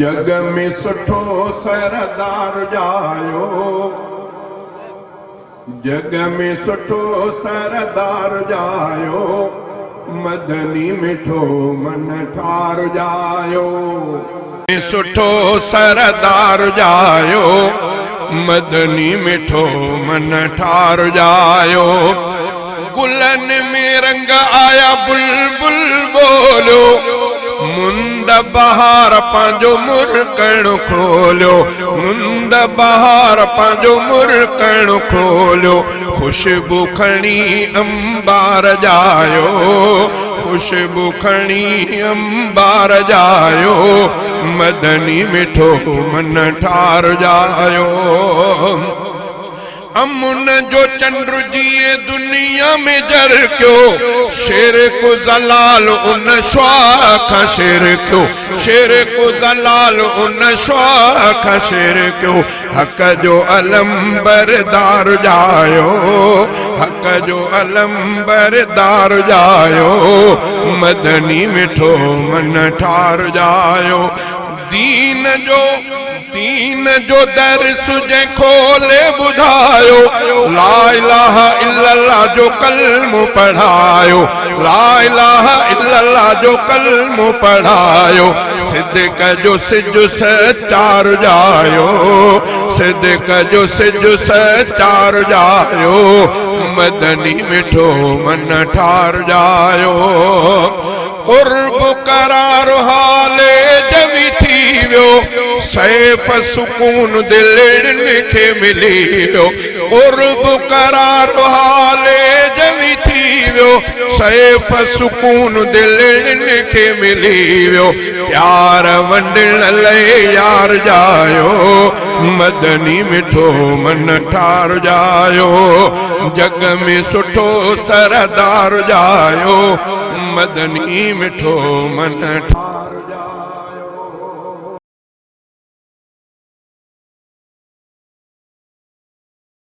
जग में सुठो सरदार जायो, जग में सुठो सरदार जायो, मदनी मिठो मन ठार जायो। सुठो सरदार जायो, मदनी मिठो मन ठार जायो। गुलन में रंग आया बुलबुल बोलो, मुंद बहार पांजो मुरकण खोलो, मुंद बहार पांजो मुरकण खोलो। खुशबू खणी अंबार जायो, खुशबू खणी अंबार जायो, मदनी मिठो मन ठार जायो। अमुन जो चंद्र जिए दुनिया में जर क्यों, शेर को जलाल उन श्वाख शेर क्यों, शेर को जलाल उन श्वाख शेर क्यों। हक जो अलम बरदार जायो, हक जो अलम बरदार जायो, मदनी मिठो मन ठार जायो। दीन जो दर सुजे खोले बुधायो, ला इलाहा इल्लल्लाह जो कलम पढ़ायो, ला इलाहा इल्लल्लाह जो कलम पढ़ायो। सिद्दीक जो सिज सचार जायो, सिद्दीक जो सिज सचार जायो, मदनी मिठो मन ठार जायो। कुर्ब करार हाले जवी थी वियो, सैफ सुकून दिलड़न के मिली वियो। कुर्ब करार हाले जवी थी वियो, सैफ सुकून दिलड़न के मिली वियो। प्यार वंडण लए यार जायो, मदनी मिठो मन ठार जायो। जग में सुठो सरदार जायो, मदनी मिठो मन ठार